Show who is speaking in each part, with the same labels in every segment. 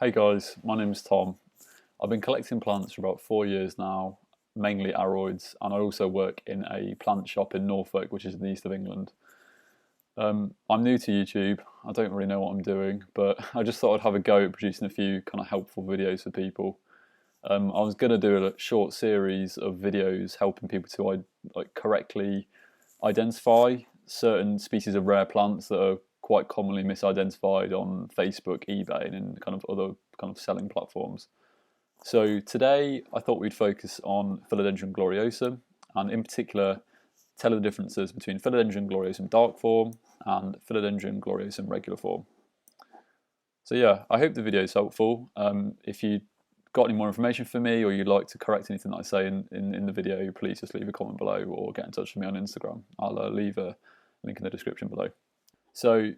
Speaker 1: Hey guys, my name's Tom. I've been collecting plants for about 4 years now, mainly aroids, and I also work in a plant shop in Norfolk, which is in the east of England. I'm new to YouTube. I don't really know what I'm doing, but I just thought I'd have a go at producing a few kind of helpful videos for people. I was going to do a short series of videos helping people to correctly identify certain species of rare plants that are quite commonly misidentified on Facebook, eBay, and in kind of other kind of selling platforms. So today I thought we'd focus on Philodendron Gloriosum, and in particular tell the differences between Philodendron Gloriosum dark form and Philodendron Gloriosum regular form. So yeah, I hope the video is helpful. If you got any more information for me, or you'd like to correct anything that I say in the video, please just leave a comment below or get in touch with me on Instagram. I'll leave a link in the description below. So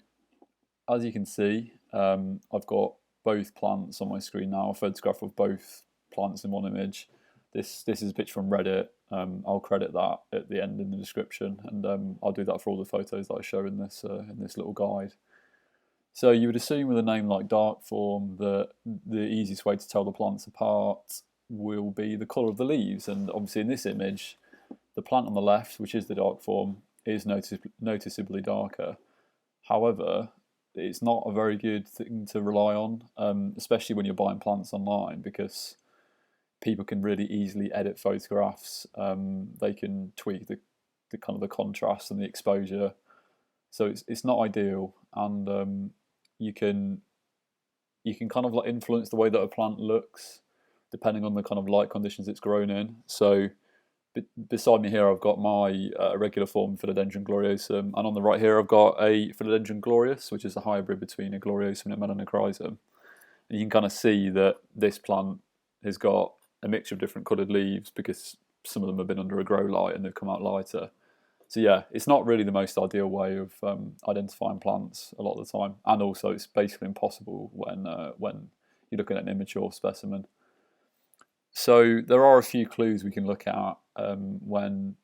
Speaker 1: as you can see, I've got both plants on my screen now, a photograph of both plants in one image. This is a picture from Reddit. I'll credit that at the end in the description, and I'll do that for all the photos that I show in this little guide. So you would assume with a name like dark form that the easiest way to tell the plants apart will be the colour of the leaves, and obviously in this image the plant on the left, which is the dark form, is noticeably darker. However, it's not a very good thing to rely on, especially when you're buying plants online, because people can really easily edit photographs. They can tweak the kind of the contrast and the exposure, so it's not ideal, and you can kind of like influence the way that a plant looks depending on the kind of light conditions it's grown in. So beside me here I've got my regular form Philodendron Gloriosum, and on the right here I've got a Philodendron Glorious, which is a hybrid between a Gloriosum and a Melanochrysum. And you can kind of see that this plant has got a mixture of different coloured leaves because some of them have been under a grow light and they've come out lighter. So yeah, it's not really the most ideal way of identifying plants a lot of the time, and also it's basically impossible when you're looking at an immature specimen. So there are a few clues we can look at when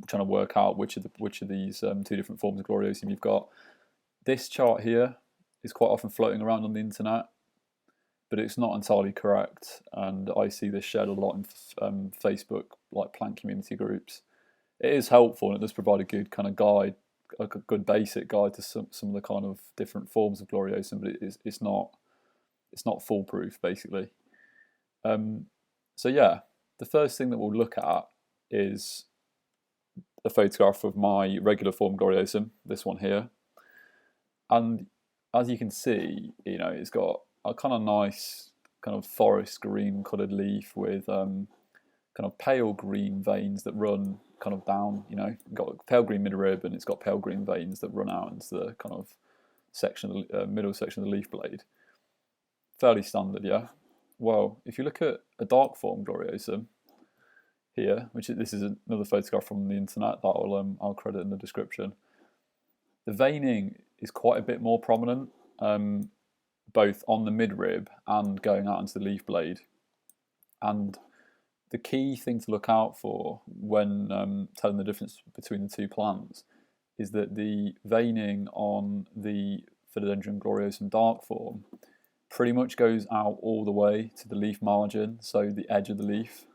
Speaker 1: trying to work out which of these two different forms of Gloriosum you've got. This chart here is quite often floating around on the internet, but it's not entirely correct, and I see this shared a lot in Facebook like plant community groups. It is helpful, and it does provide a good kind of guide, a good basic guide to some of the kind of different forms of Gloriosum, but it's not foolproof basically. So yeah, the first thing that we'll look at is a photograph of my regular form Gloriosum, this one here, and as you can see, you know, it's got a kind of nice kind of forest green coloured leaf with kind of pale green veins that run kind of down, you know, got pale green midrib, and it's got pale green veins that run out into the kind of section, middle section of the leaf blade. Fairly standard, yeah. Well, if you look at a dark form Gloriosum here, this is another photograph from the internet that I'll credit in the description. The veining is quite a bit more prominent, both on the midrib and going out into the leaf blade. And the key thing to look out for when telling the difference between the two plants is that the veining on the Philodendron Gloriosum dark form pretty much goes out all the way to the leaf margin, so the edge of the leaf.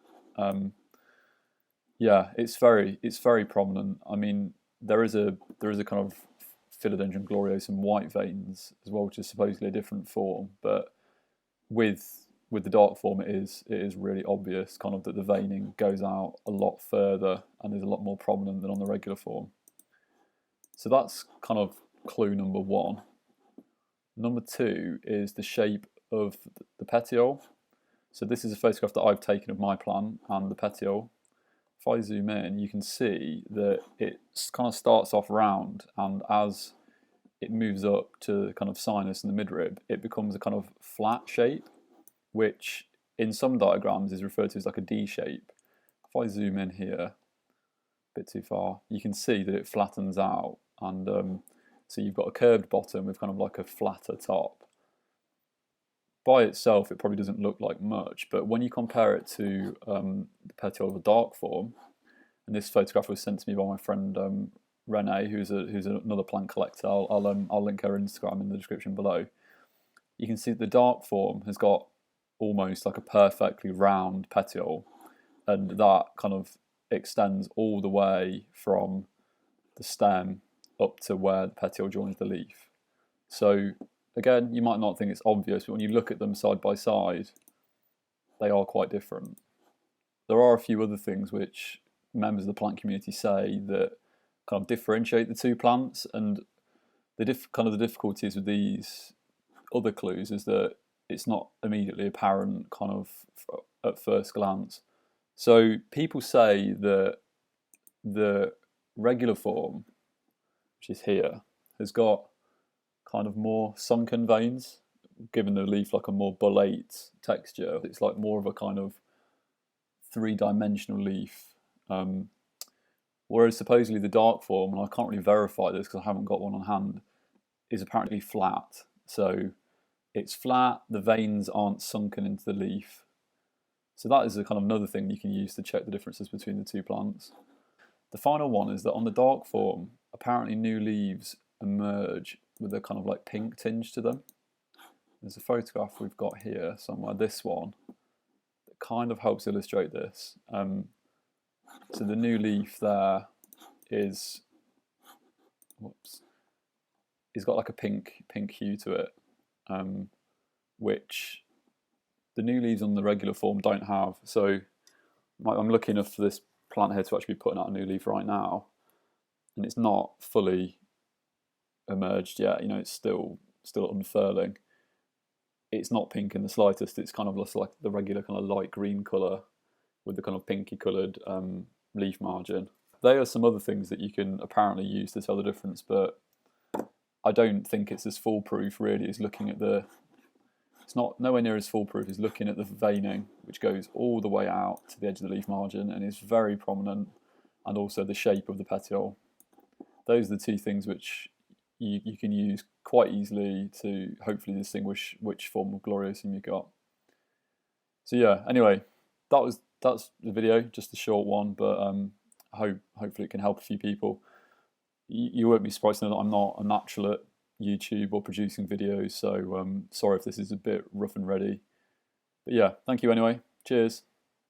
Speaker 1: Yeah, it's very prominent. I mean, there is a kind of Philodendron Gloriosum white veins as well, which is supposedly a different form, but with the dark form it is really obvious kind of that the veining goes out a lot further and is a lot more prominent than on the regular form. So that's kind of clue number one. Number two is the shape of the petiole. So this is a photograph that I've taken of my plant and the petiole. If I zoom in, you can see that it kind of starts off round, and as it moves up to kind of sinus in the midrib, it becomes a kind of flat shape, which in some diagrams is referred to as like a D shape. If I zoom in here, a bit too far, you can see that it flattens out, and so you've got a curved bottom with kind of like a flatter top. By itself, it probably doesn't look like much, but when you compare it to the petiole of a dark form, and this photograph was sent to me by my friend Renee, who's another plant collector. I'll link her Instagram in the description below. you can see the dark form has got almost like a perfectly round petiole, and that kind of extends all the way from the stem up to where the petiole joins the leaf. So again, you might not think it's obvious, but when you look at them side by side, they are quite different. There are a few other things which members of the plant community say that kind of differentiate the two plants, and the difficulties with these other clues is that it's not immediately apparent kind of at first glance. So people say that the regular form, which is here, has got kind of more sunken veins, giving the leaf like a more bullate texture. It's like more of a kind of three-dimensional leaf. Whereas supposedly the dark form, and I can't really verify this because I haven't got one on hand, is apparently flat. So it's flat, the veins aren't sunken into the leaf. So that is a kind of another thing you can use to check the differences between the two plants. The final one is that on the dark form, apparently new leaves emerge with a kind of like pink tinge to them. There's a photograph we've got here somewhere, this one, that kind of helps illustrate this. So the new leaf there is, whoops, it's got like a pink hue to it, which the new leaves on the regular form don't have. So I'm lucky enough for this plant here to actually be putting out a new leaf right now, and it's not fully emerged yet. You know, it's still unfurling. It's not pink in the slightest. It's kind of just like the regular kind of light green colour with the kind of pinky coloured leaf margin. There are some other things that you can apparently use to tell the difference, but I don't think it's as foolproof really as looking at the, it's not nowhere near as foolproof as looking at the veining, which goes all the way out to the edge of the leaf margin and is very prominent, and also the shape of the petiole. Those are the two things which you can use quite easily to hopefully distinguish which form of Gloriosum you got. So yeah, anyway, that's the video, just a short one, but hopefully it can help a few people. You won't be surprised to know that I'm not a natural at YouTube or producing videos, so sorry if this is a bit rough and ready. But yeah, thank you anyway. Cheers.